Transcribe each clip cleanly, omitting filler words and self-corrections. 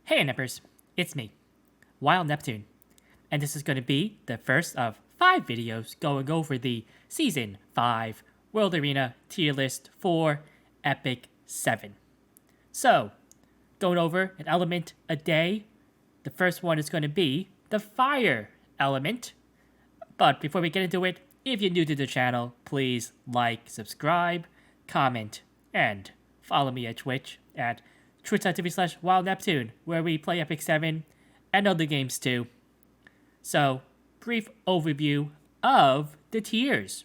Hey Nippers, it's me, Wild Neptune, and this is going to be the first of 5 videos going over the Season 5 World Arena tier list for Epic 7. So, going over an element a day, the first one is going to be the Fire element. But before we get into it, if you're new to the channel, please like, subscribe, comment, and follow me at Twitch at twitch.tv/wildneptune, where we play Epic 7 and other games too. So, brief overview of the tiers.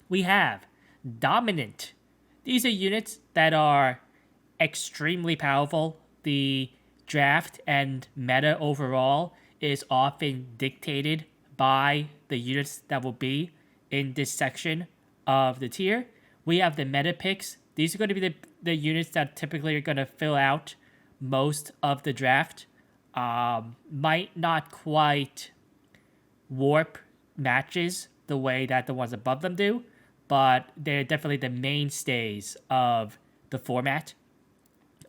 We have Dominant. These are units that are extremely powerful. The draft and meta overall is often dictated by the units that will be in this section of the tier. We have the meta picks. These are going to be the units that typically are going to fill out most of the draft. Might not quite warp matches the way that the ones above them do, but they're definitely the mainstays of the format.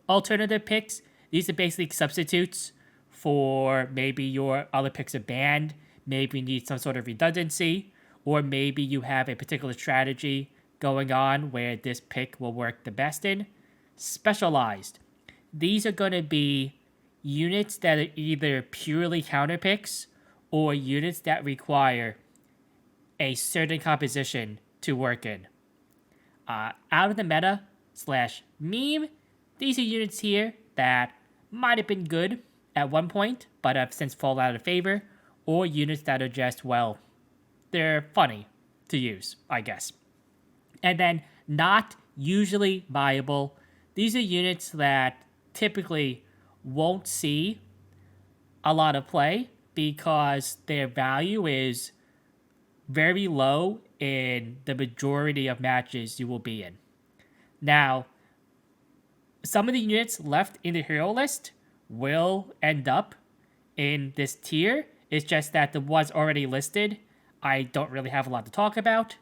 Alternative picks, these are basically substitutes for maybe your other picks are banned, maybe you need some sort of redundancy, or maybe you have a particular strategy going on where this pick will work the best in. Specialized, these are going to be units that are either purely counter picks or units that require a certain composition to work in. Out of the meta / meme, these are units here that might have been good at one point, but have since fallen out of favor, or units that are just, well, they're funny to use, I guess. And then not usually viable. These are units that typically won't see a lot of play because their value is very low in the majority of matches you will be in. Now, some of the units left in the hero list will end up in this tier. It's just that the ones already listed, I don't really have a lot to talk about.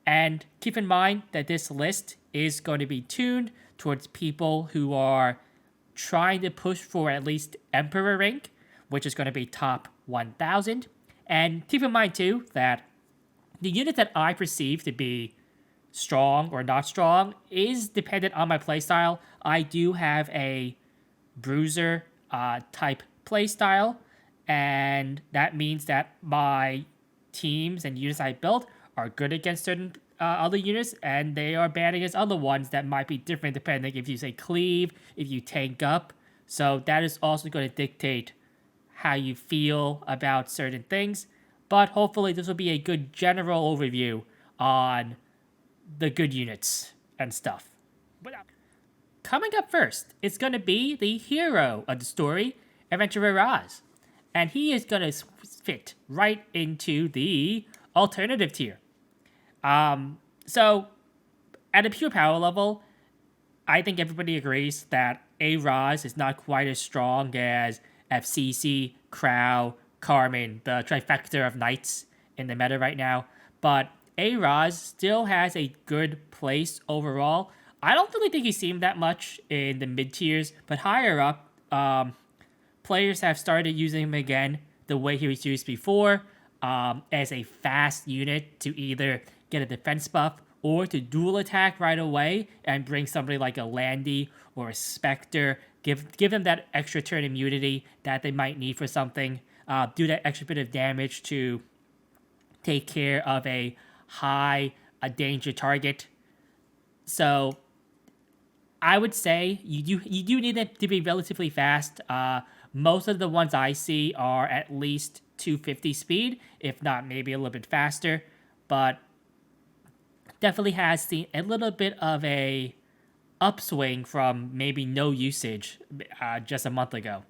And keep in mind that this list is going to be tuned towards people who are trying to push for at least Emperor rank, which is going to be top 1,000. And keep in mind, too, that the unit that I perceive to be strong or not strong is dependent on my playstyle. I do have a bruiser type playstyle, and that means that my teams and units I built are good against certain other units, and they are bad against other ones that might be different depending if you say cleave, if you tank up. So that is also going to dictate how you feel about certain things. But hopefully this will be a good general overview on the good units and stuff. Coming up first, it's going to be the hero of the story, Adventurer Raz. And he is going to fit right into the alternative tier. So, at a pure power level, I think everybody agrees that A-Raz is not quite as strong as FCC, Crow, Carmen, the trifecta of knights in the meta right now. But A-Raz still has a good place overall. I don't really think you see him that much in the mid-tiers, but higher up, players have started using him again the way he was used before, as a fast unit to either get a defense buff or to dual attack right away and bring somebody like a Landy or a Spectre, give them that extra turn immunity that they might need for something, do that extra bit of damage to take care of a danger target. So I would say you do need it to be relatively fast. Most of the ones I see are at least 250 speed, if not maybe a little bit faster, but definitely has seen a little bit of a upswing from maybe no usage just a month ago.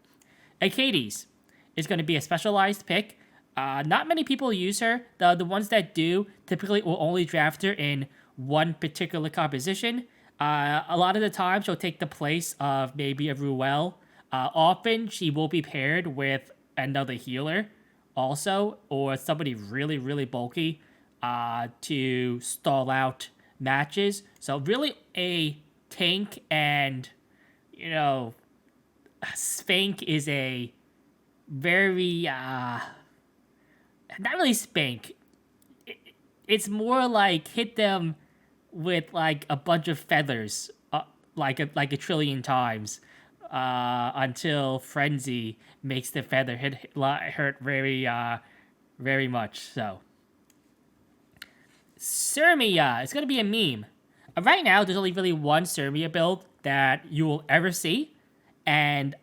Acades is going to be a specialized pick. Not many people use her. The ones that do typically will only draft her in one particular composition. A lot of the time, she'll take the place of maybe a Ruel. Often, she will be paired with another healer also, or somebody really, really bulky to stall out matches. So really a tank and, Spank is a very not really spank. It's more like hit them with like a bunch of feathers, like a trillion times, until frenzy makes the feather hurt very much. So Cermia, it's gonna be a meme. Right now, there's only really one Cermia build that you will ever see, and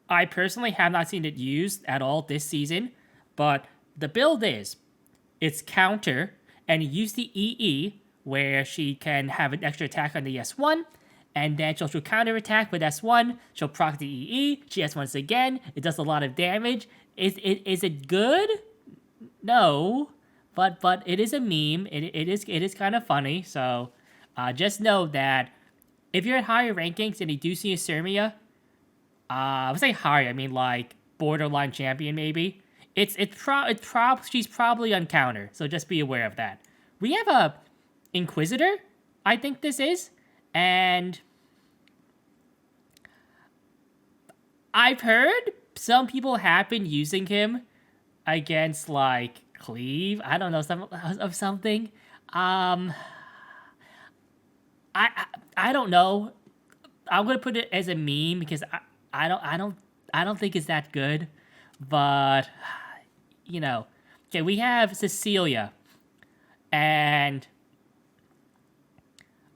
I personally have not seen it used at all this season. But the build is it's counter, and you use the EE where she can have an extra attack on the S1, and then she'll counter attack with S1. She'll proc the EE. She S1s again. It does a lot of damage. Is it good? No, but it is a meme. It is kind of funny. So just know that if you're at higher rankings and you do see a Cermia, I would say higher. I mean like borderline champion maybe. She's probably on counter. So just be aware of that. We have a Inquisitor, I think this is, and I've heard some people have been using him against like Cleave. I don't know, something. I don't know. I'm gonna put it as a meme because I don't think it's that good. But okay, we have Cecilia, and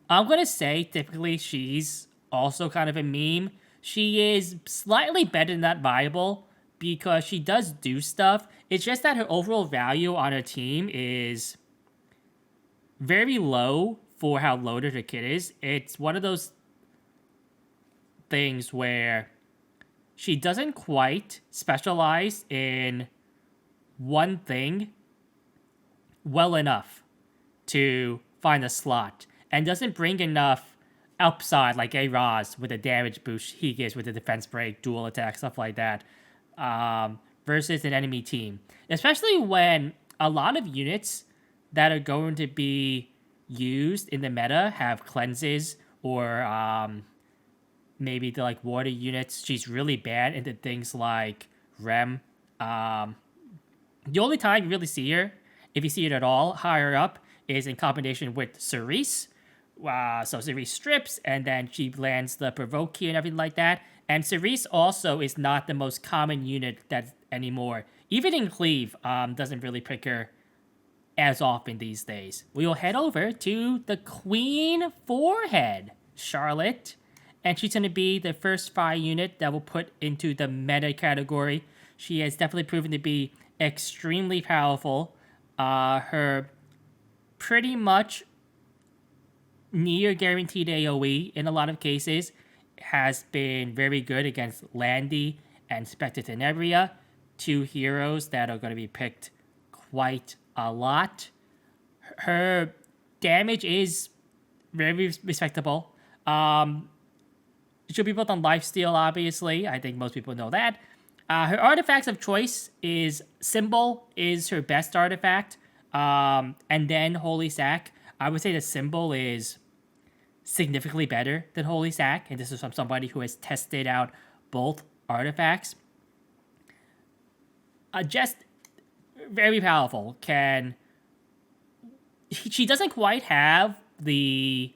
I'm gonna say typically she's also kind of a meme. She is slightly better than that viable because she does do stuff. It's just that her overall value on her team is very low for how loaded her kit is. It's one of those things where she doesn't quite specialize in one thing well enough to find a slot, and doesn't bring enough upside like a Roz with the damage boost he gives with the defense break, dual attack, stuff like that, versus an enemy team. Especially when a lot of units that are going to be used in the meta have cleanses or maybe the like water units. She's really bad into things like Rem. The only time you really see her, if you see it at all, higher up, is in combination with Cerise. So Cerise strips, and then she lands the provoke key and everything like that. And Cerise also is not the most common unit that anymore. Even in Cleave, doesn't really pick her as often these days. We will head over to the Queen Forehead, Charlotte. And she's going to be the first fire unit that will put into the meta category. She has definitely proven to be extremely powerful. Her pretty much near guaranteed AoE in a lot of cases has been very good against Landy and Spectre Tenebria, two heroes that are going to be picked quite a lot. Her damage is very respectable. She'll be built on lifesteal, obviously. I think most people know that. Her artifacts of choice is Symbol is her best artifact, and then Holy Sack. I would say the Symbol is significantly better than Holy Sack, and this is from somebody who has tested out both artifacts. Just very powerful. She doesn't quite have the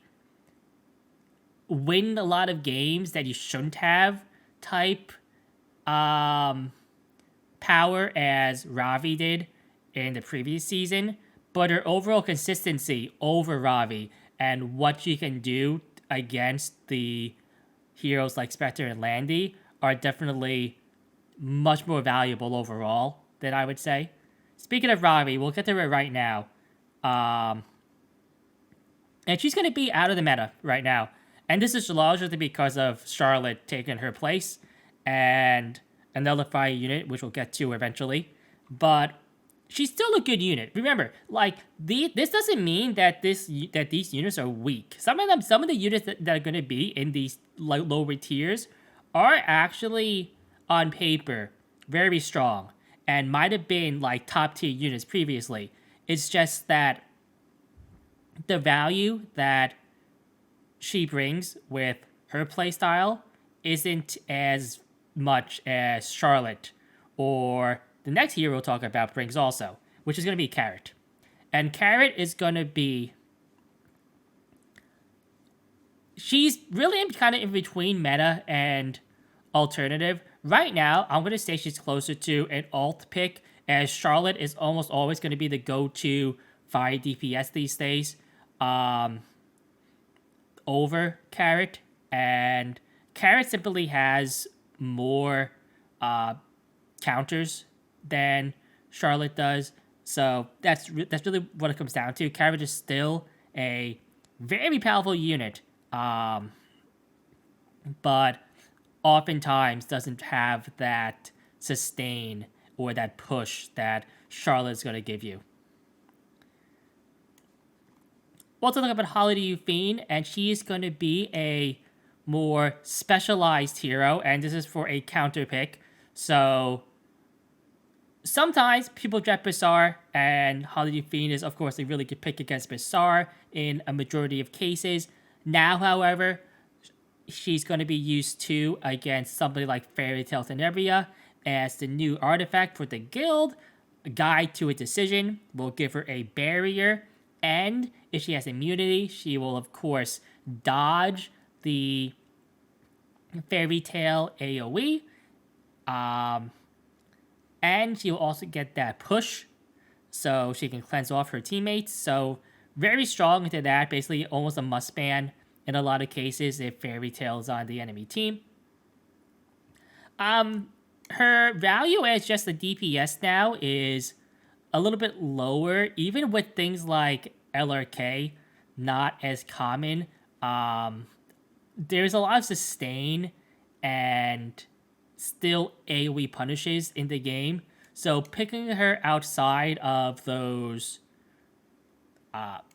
win a lot of games that you shouldn't have type power as Ravi did in the previous season, but her overall consistency over Ravi and what she can do against the heroes like Spectre and Landy are definitely much more valuable overall than I would say. Speaking of Ravi, we'll get to her right now. And she's going to be out of the meta right now. And this is largely because of Charlotte taking her place and another fire unit, which we'll get to eventually. But she's still a good unit. Remember, like this doesn't mean that these units are weak. Some of the units that are going to be in these lower tiers are actually on paper very strong and might have been like top tier units previously. It's just that the value that she brings with her playstyle isn't as much as Charlotte or the next hero we'll talk about brings also, which is going to be Carrot. And Carrot is going to be... She's really kind of in between meta and alternative. Right now, I'm going to say she's closer to an alt pick, as Charlotte is almost always going to be the go-to fire DPS these days over Carrot. And Carrot simply has more counters than Charlotte does. So that's really what it comes down to. Carrot is still a very powerful unit, but oftentimes doesn't have that sustain or that push that Charlotte's going to give you. We'll also talk about Holiday Fiend, and she is going to be a more specialized hero, and this is for a counter pick. So sometimes people draft Bazaar, and Holiday Fiend is, of course, a really good pick against Bazaar in a majority of cases. Now, however, she's going to be used to against somebody like Fairy Tail Tenebria as the new artifact for the guild. A Guide to a Decision will give her a barrier, and if she has immunity, she will, of course, dodge the Fairy Tail AoE. And she will also get that push, so she can cleanse off her teammates. So very strong into that, basically almost a must ban in a lot of cases if Fairy Tail is on the enemy team. Her value as just a DPS now is a little bit lower, even with things like LRK not as common. There's a lot of sustain and still AoE punishes in the game, so picking her outside of those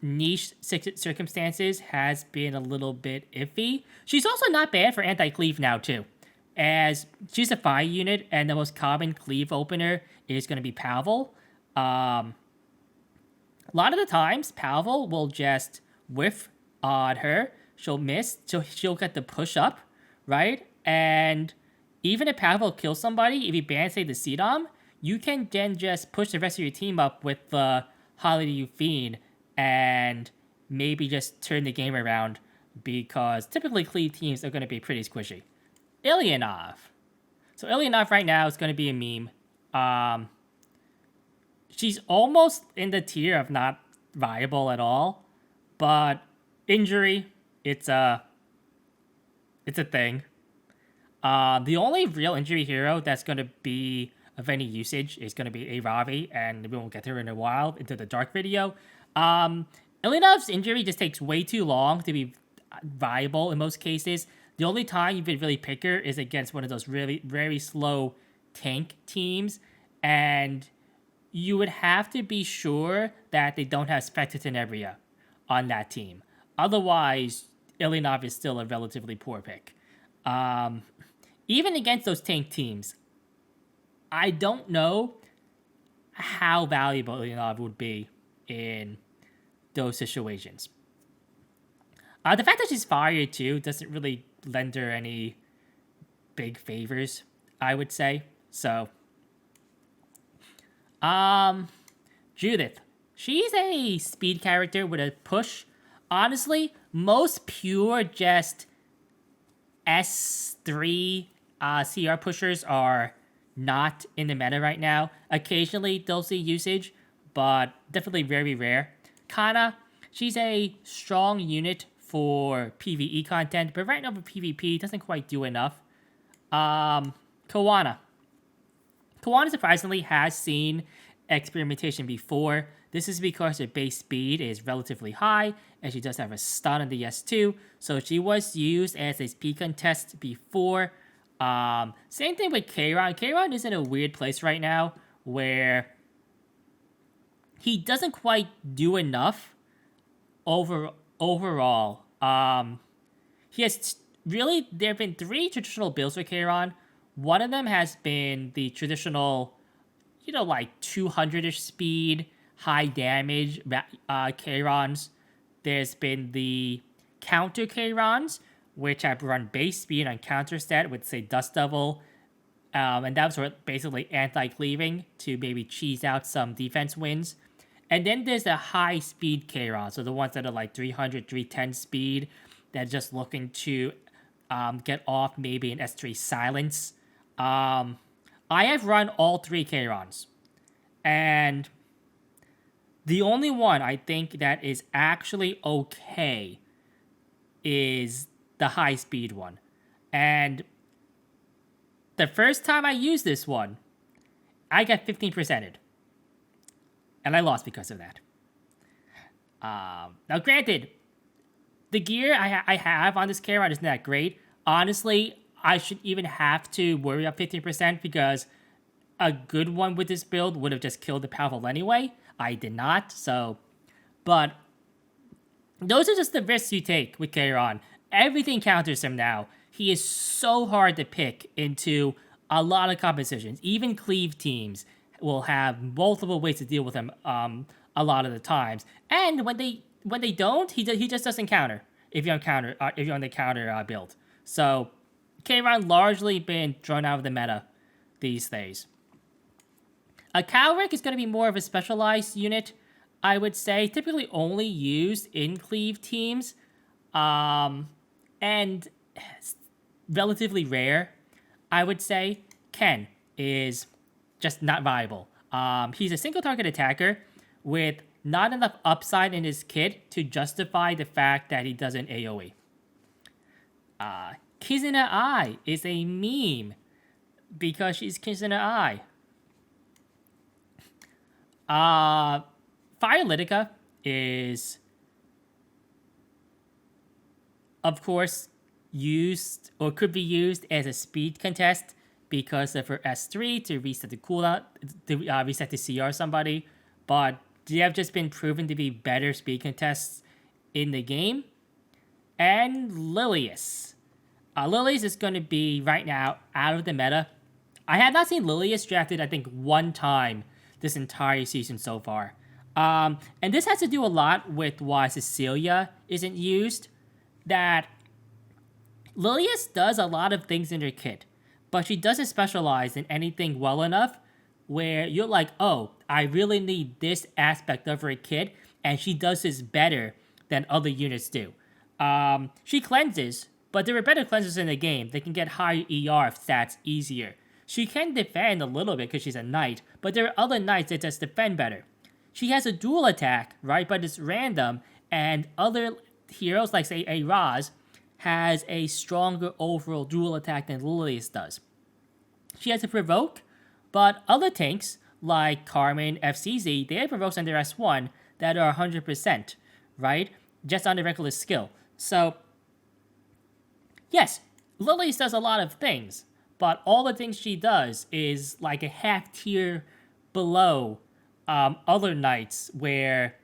niche circumstances has been a little bit iffy. She's also not bad for anti-cleave now too, as she's a fire unit, and the most common cleave opener is going to be Pavel. A lot of the times, Pavel will just whiff on her. She'll miss, so she'll get the push up, right? And even if Pavel kills somebody, if you ban, say, the Cdom, you can then just push the rest of your team up with the Holiday Fiend and maybe just turn the game around, because typically cleave teams are going to be pretty squishy. Ilyanov. So Ilyanov right now is going to be a meme. She's almost in the tier of not viable at all, but injury, it's a thing. The only real injury hero that's going to be of any usage is going to be a Ravi, and we won't get to her in a while into the Dark video. Ilyanov's injury just takes way too long to be viable in most cases. The only time you could really pick her is against one of those really very slow tank teams, and you would have to be sure that they don't have Spectre Tenebria on that team. Otherwise, Ilyanov is still a relatively poor pick. Even against those tank teams, I don't know how valuable Ilyanov would be in those situations. The fact that she's fire too doesn't really lend her any big favors, I would say. So, Judith. She's a speed character with a push. Honestly, most pure just S3 CR pushers are not in the meta right now. Occasionally, they'll see usage, but definitely very rare. Kana, she's a strong unit for PvE content, but right now for PvP, doesn't quite do enough. Kawana. Kawana surprisingly has seen experimentation before. This is because her base speed is relatively high, and she does have a stun on the S2, so she was used as a speed contest before. Same thing with Kayron. Kayron is in a weird place right now, where he doesn't quite do enough overall. He has really, there have been 3 traditional builds for Kayron. One of them has been the traditional, like 200-ish speed, high damage Kayrons. There's been the counter Kayrons, which have run base speed on counter stat with, say, Dust Devil, And that was sort of basically anti-cleaving to maybe cheese out some defense wins. And then there's the high-speed Kairon, so the ones that are like 300, 310 speed, that's just looking to get off maybe an S3 silence. I have run all 3 Kairons, and the only one I think that is actually okay is the high-speed one. And the first time I used this one, I got 15%ed. And I lost because of that. Now, granted, the gear I have on this Kairon isn't that great. Honestly, I should even have to worry about 15% because a good one with this build would have just killed the powerful anyway. I did not, so... But those are just the risks you take with Kairon. Everything counters him now. He is so hard to pick into a lot of compositions. Even cleave teams will have multiple ways to deal with him a lot of the times. And when they don't, he just doesn't counter if you're on the counter build. So Kairon largely been thrown out of the meta these days. A Calric is going to be more of a specialized unit, I would say, typically only used in cleave teams, and relatively rare, I would say. Ken is just not viable. He's a single target attacker with not enough upside in his kit to justify the fact that he does an AoE. Kizuna Ai is a meme because she's Kizuna Ai. Firelytica is, of course, used or could be used as a speed contest because of her S3 to reset the cooldown, to reset the CR somebody, but they have just been proven to be better speed contests in the game. And Lilius. Lilius is going to be, right now, out of the meta. I have not seen Lilius drafted, I think, one time this entire season so far. And this has to do a lot with why Cecilia isn't used. That Lilius does a lot of things in her kit, but she doesn't specialize in anything well enough where you're like, oh, I really need this aspect of her kit, and she does this better than other units do. She cleanses, but there are better cleansers in the game. They can get higher ER stats easier. She can defend a little bit because she's a knight, but there are other knights that just defend better. She has a dual attack, right, but it's random, and other heroes, like, say, a Raz, has a stronger overall dual attack than Lilius does. She has a provoke, but other tanks, like Carmen, FCZ, they have provokes on their S1 that are 100%, right? Just on the regular skill. So, yes, Lilius does a lot of things, but all the things she does is like a half tier below other knights where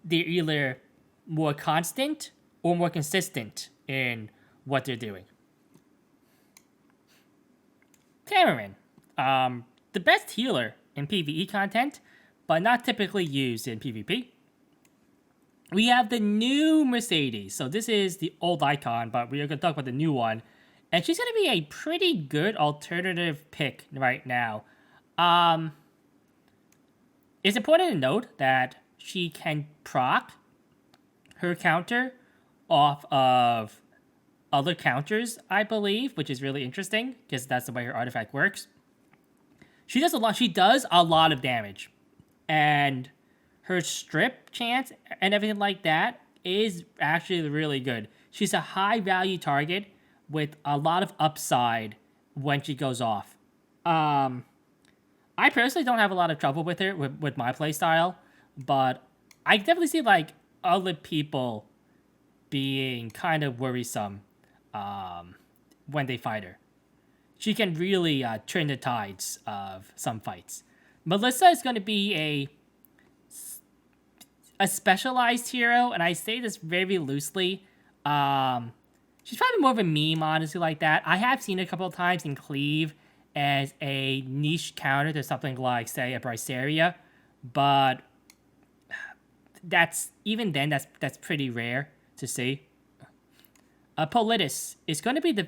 they're either more constant or more consistent in what they're doing. Cameron, the best healer in PvE content, but not typically used in PvP. We have the new Mercedes. So this is the old icon, but we are going to talk about the new one. And she's going to be a pretty good alternative pick right now. It's important to note that she can proc her counter off of other counters, I believe, which is really interesting because that's the way her artifact works. She does a lot of damage, and her strip chance and everything like that is actually really good. She's a high value target with a lot of upside when she goes off. I personally don't have a lot of trouble with her with my playstyle, but I definitely see like other people being kind of worrisome when they fight her. She can really turn the tides of some fights. Melissa is going to be a specialized hero, and I say this very loosely. She's probably more of a meme, honestly, like that. I have seen it a couple of times in Cleave as a niche counter to something like, say, a Bryceria, but that's pretty rare to see. Politis is going to be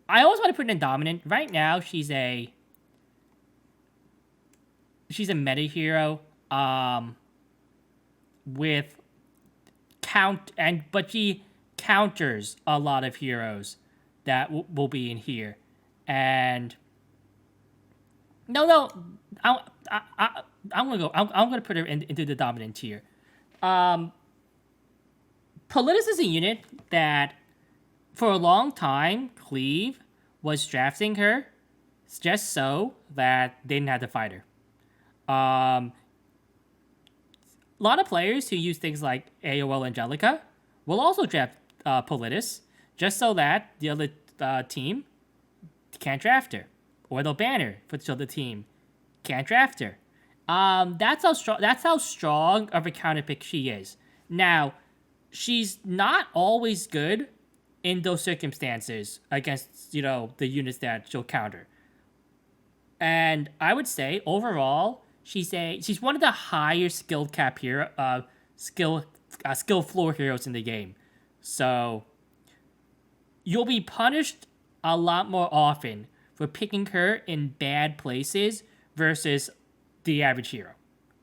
I always want to put in dominant. Right now, she's a meta hero. With but she counters a lot of heroes that will be in here, and no, I'm gonna go. I'm gonna put her into the dominant tier. Politis is a unit that, for a long time, Cleve was drafting her just so that they didn't have to fight her. A lot of players who use things like AOL Angelica will also draft Politis just so that the other team can't draft her, or they'll ban her for the other team can't draft her. That's how strong of a counter pick she is. Now, she's not always good in those circumstances against the units that she'll counter. And I would say overall, she's one of the higher skill cap hero, skill floor heroes in the game. So you'll be punished a lot more often for picking her in bad places versus the average hero,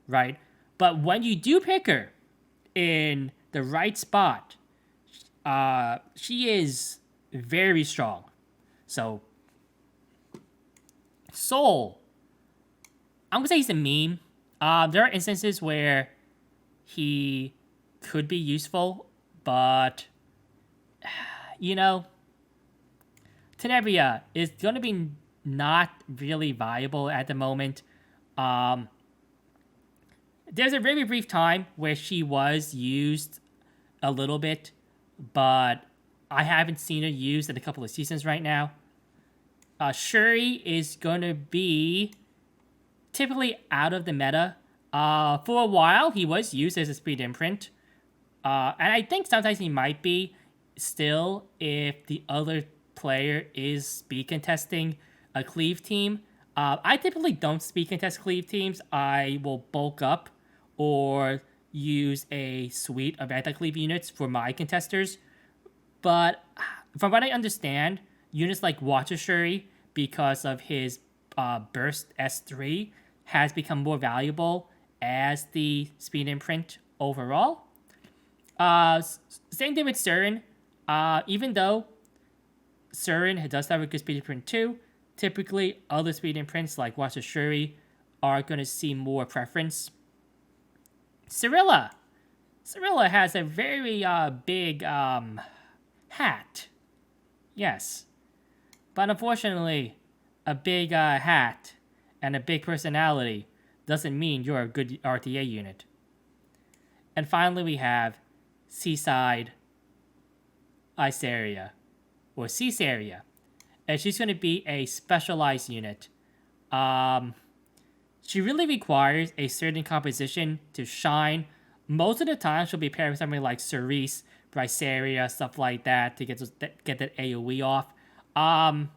right? But when you do pick her in the right spot, she is very strong. So Soul, I'm gonna say he's a meme. There are instances where he could be useful, but Tenebria is gonna be not really viable at the moment. There's a very brief time where she was used a little bit, but I haven't seen her used in a couple of seasons right now. Shuri is going to be typically out of the meta. For a while, he was used as a speed imprint. And I think sometimes he might be still if the other player is speed contesting a cleave team. I typically don't speed contest cleave teams. I will bulk up or use a suite of anti-cleave units for my contesters. But from what I understand, units like Watcher Shuri, because of his burst S3, has become more valuable as the speed imprint overall. Same thing with Surin. Even though Surin does have a good speed imprint too, typically other speed imprints like Watcher Shuri are going to see more preference. Cecilia has a very big hat. Yes. But unfortunately, a big hat and a big personality doesn't mean you're a good RTA unit. And finally, we have Seaside Iceria, or Caesarea. And she's going to be a specialized unit. She really requires a certain composition to shine. Most of the time, she'll be paired with something like Cerise, Bryceria, stuff like that to get that AoE off. And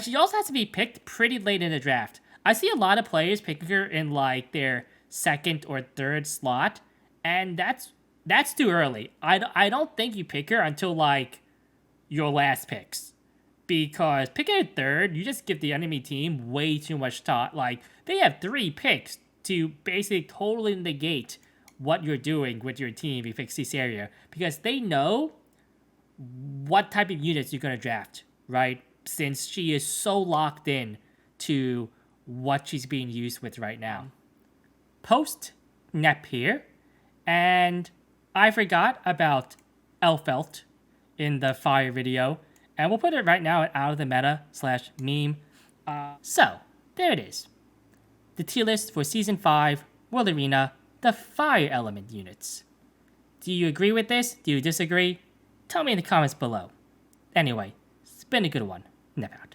she also has to be picked pretty late in the draft. I see a lot of players picking her in like their second or third slot, and that's too early. I don't think you pick her until like your last picks, because picking her third, you just give the enemy team way too much thought. Like, they have 3 picks to basically totally negate what you're doing with your team if you pick Caesarea, because they know what type of units you're going to draft, right? Since she is so locked in to what she's being used with right now. Post Nep here, and I forgot about Elfelt in the fire video, and we'll put it right now at out of the meta / meme. So, there it is. The tier list for Season 5, World Arena, the Fire Element units. Do you agree with this? Do you disagree? Tell me in the comments below. Anyway, it's been a good one. Nep out.